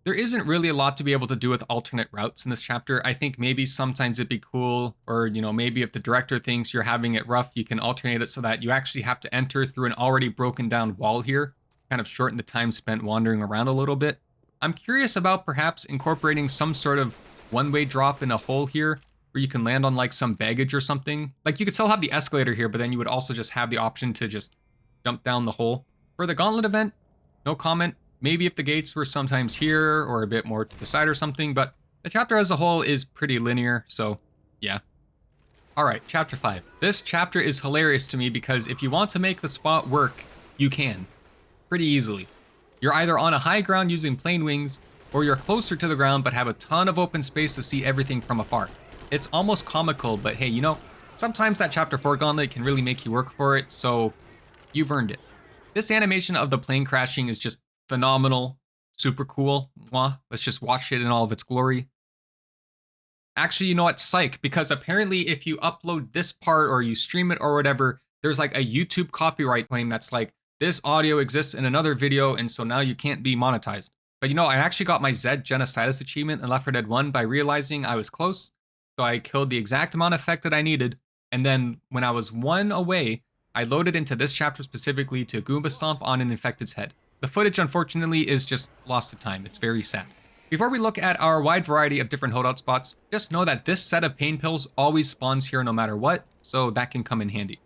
There isn't really a lot to be able to do with alternate routes in this chapter. I think maybe sometimes it'd be cool, or maybe if the director thinks you're having it rough, you can alternate it so that you actually have to enter through an already broken down wall here, kind of shorten the time spent wandering around a little bit. I'm curious about perhaps incorporating some sort of one-way drop in a hole here, where you can land on some baggage or something. You could still have the escalator here, but then you would also just have the option to just jump down the hole. For the Gauntlet event, no comment. Maybe if the gates were sometimes here or a bit more to the side or something, but the chapter as a whole is pretty linear, so yeah. Alright, chapter 5. This chapter is hilarious to me because if you want to make the spot work, you can. pretty easily. You're either on a high ground using plane wings, or you're closer to the ground but have a ton of open space to see everything from afar. It's almost comical, but hey, you know, sometimes that Chapter 4 Gauntlet can really make you work for it, so you've earned it. This animation of the plane crashing is just phenomenal, super cool. Mwah. Let's just watch it in all of its glory. Actually, you know what? Psych, because apparently if you upload this part or you stream it or whatever, there's like a YouTube copyright claim that's like, this audio exists in another video and so now you can't be monetized. But you know, I actually got my Z Genocidas achievement in Left 4 Dead 1 by realizing I was close, so I killed the exact amount of effect that I needed, and then when I was 1 away, I loaded into this chapter specifically to Goomba Stomp on an infected's head. The footage, unfortunately, is just lost to time. It's very sad. Before we look at our wide variety of different holdout spots, just know that this set of pain pills always spawns here no matter what, so that can come in handy.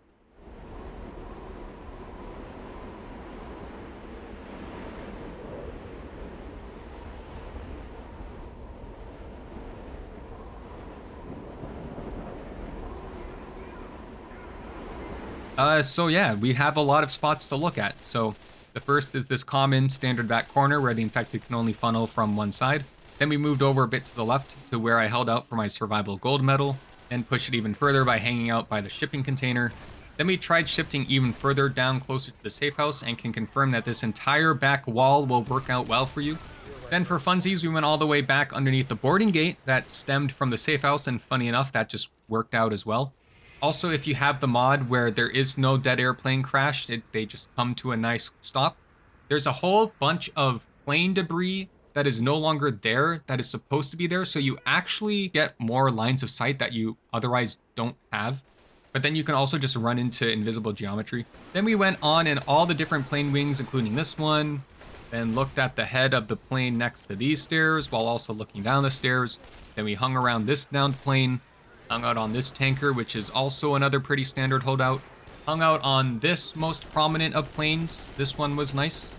So yeah, we have a lot of spots to look at. So the first is this common standard back corner where the infected can only funnel from one side. Then we moved over a bit to the left to where I held out for my survival gold medal, then pushed it even further by hanging out by the shipping container. Then we tried shifting even further down closer to the safe house and can confirm that this entire back wall will work out well for you. Then for funsies, we went all the way back underneath the boarding gate that stemmed from the safe house, and funny enough, that just worked out as well. Also, if you have the mod where there is no dead airplane crash, they just come to a nice stop. There's a whole bunch of plane debris that is no longer there, that is supposed to be there, so you actually get more lines of sight that you otherwise don't have. But then you can also just run into invisible geometry. Then we went on in all the different plane wings, including this one, then looked at the head of the plane next to these stairs while also looking down the stairs. Then we hung around this downed plane, hung out on this tanker, which is also another pretty standard holdout, hung out on this most prominent of planes. This one was nice.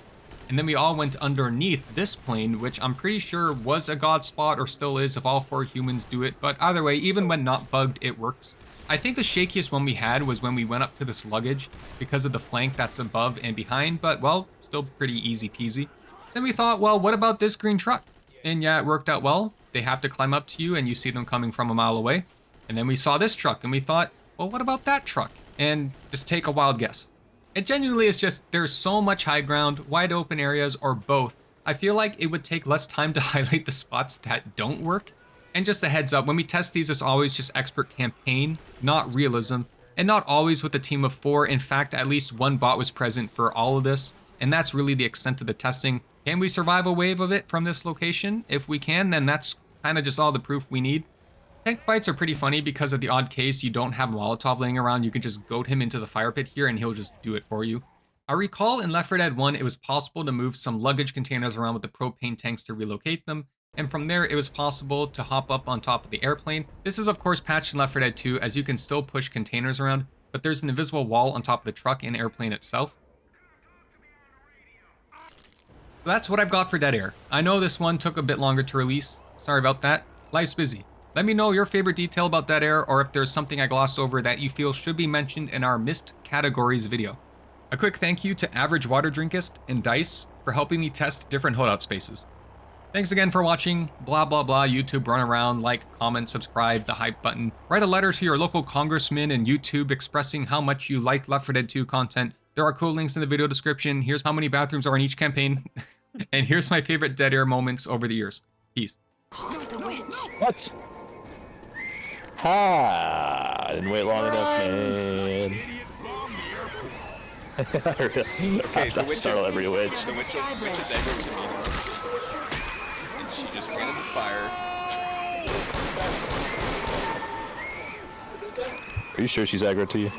And then we all went underneath this plane, which I'm pretty sure was a god spot or still is if all 4 humans do it. But either way, even when not bugged, it works. I think the shakiest one we had was when we went up to this luggage because of the flank that's above and behind, but well, still pretty easy peasy. Then we thought, well, what about this green truck? And yeah, it worked out well. They have to climb up to you and you see them coming from a mile away. And then we saw this truck and we thought, well, what about that truck? And just take a wild guess. It genuinely is just, there's so much high ground, wide open areas, or both. I feel like it would take less time to highlight the spots that don't work. And just a heads up, when we test these, it's always just expert campaign, not realism, and not always with a team of 4. In fact, at least 1 bot was present for all of this, and that's really the extent of the testing. Can we survive a wave of it from this location? If we can, then that's kind of just all the proof we need. Tank fights are pretty funny because of the odd case you don't have Molotov laying around. You can just goad him into the fire pit here and he'll just do it for you. I recall in Left 4 Dead 1, it was possible to move some luggage containers around with the propane tanks to relocate them. And from there, it was possible to hop up on top of the airplane. This is of course patched in Left 4 Dead 2 as you can still push containers around, but there's an invisible wall on top of the truck and airplane itself. So that's what I've got for Dead Air. I know this one took a bit longer to release. Sorry about that. Life's busy. Let me know your favorite detail about Dead Air, or if there's something I glossed over that you feel should be mentioned in our missed categories video. A quick thank you to Average Water Drinkist and Dice for helping me test different holdout spaces. Thanks again for watching. Blah blah blah YouTube run around, like, comment, subscribe, the hype button. Write a letter to your local congressman and YouTube expressing how much you like Left 4 Dead 2 content. There are cool links in the video description. Here's how many bathrooms are in each campaign. And here's my favorite Dead Air moments over the years. Peace. What? Ha! I didn't wait long enough, man. Okay, the witch startle every witch. The witch is aggro to me now. And she just ran into fire. Are you sure she's aggro to you?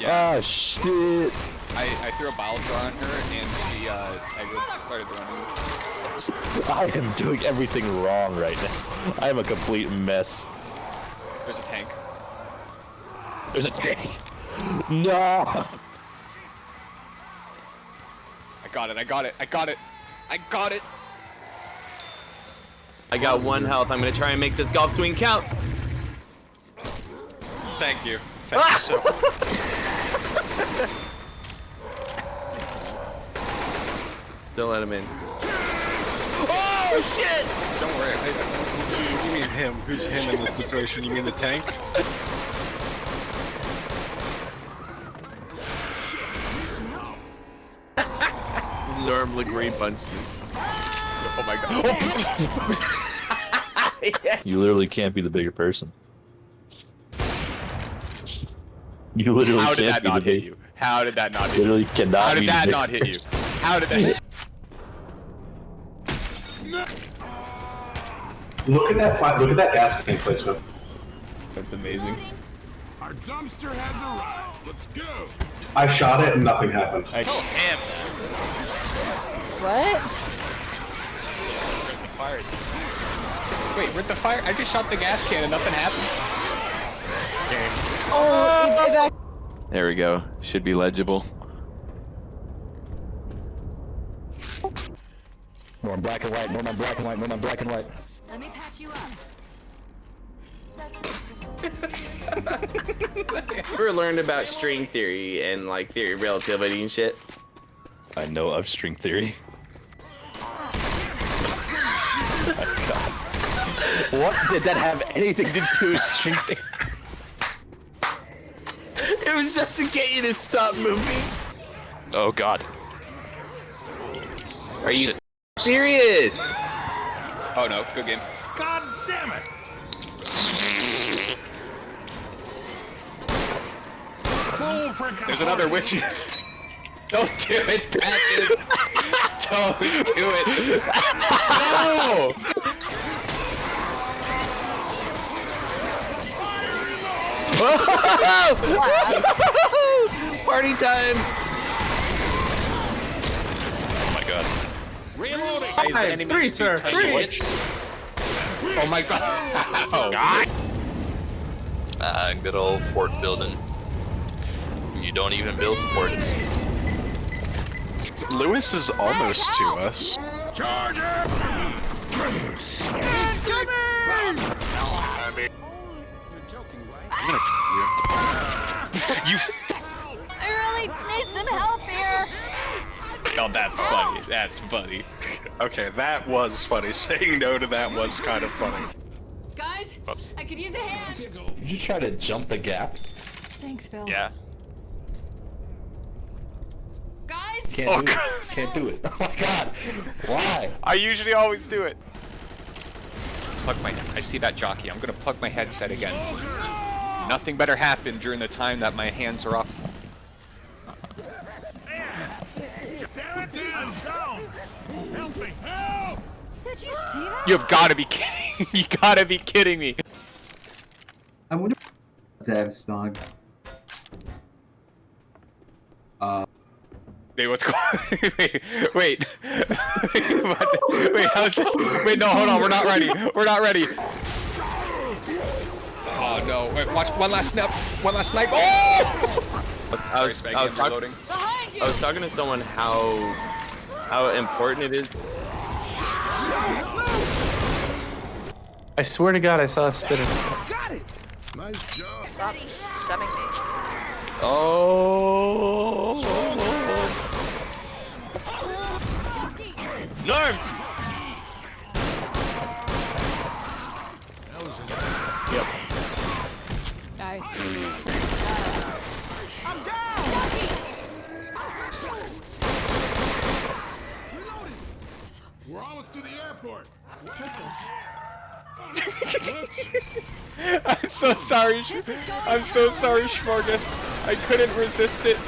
Yeah. Ah, shit. I threw a bile jar on her and she started running. I am doing everything wrong right now. I am a complete mess. There's a tank. There's a tank. No. I got it, I got it, I got it. I got it. I got 1 health. I'm gonna try and make this golf swing count. Thank you. Thank you so much. Don't let him in. Oh shit! Don't worry. You mean him? Who's him in this situation? You mean the tank? Norm Legree punched him. Oh my god. You literally can't be the bigger person. You literally How did can't that be not the hit you? How did that not hit you? Literally cannot. How be did the that bigger not hit you? person. How did that hit? Look at that look at that gas tank placement. That's amazing. Our dumpster has arrived. Let's go. I shot it and nothing happened. Tell him. What? Wait, where'd the fire? I just shot the gas can and nothing happened. Oh, you did that. There we go. Should be legible. More on black and white. More on black and white. More on black and white. Let me patch you up. Ever learned about string theory and like theory of relativity and shit? I know of string theory. What did that have anything to do with string theory? It was just to get you to stop moving. Oh god. Are you serious? Oh no, good game. God damn it. There's another witch. Don't do it, Patches. Don't do it. No! Party time! Oh my god. Reloading. Three, sir. Three. Oh my god. Oh god. Good old fort building. You don't even build forts. Lewis is almost to us. Charge it. You're joking, right? You. I really need some help here. Oh, that's funny. That's funny. Okay, that was funny. Saying no to that was kind of funny. Guys, Whoops. I could use a hand. Did you try to jump the gap? Thanks, Phil. Yeah. Guys, Can't do it. Can't do it. Oh my god. Why? I usually always do it. Plug my. I see that jockey. I'm gonna plug my headset again. Nothing better happened during the time that my hands are off. Damn it, down. Help me. Help. did you see that? You have got to be kidding. You gotta be kidding me. I wonder Dev Smog. Wait, what's going? Wait. What? Wait, how's this? Wait, no, hold on. We're not ready. We're not ready. Oh no! Wait, watch one last snap. One last snipe. Oh! I was talking. Behind you. I was talking to someone how important it is. I swear to God, I saw a spitter. Got it. Nice job. Stop shoving me. Oh. Norm. Guys. I'm down. Reloading. We're almost to the airport. I'm so sorry. I'm so sorry, Schmorgus. I couldn't resist it.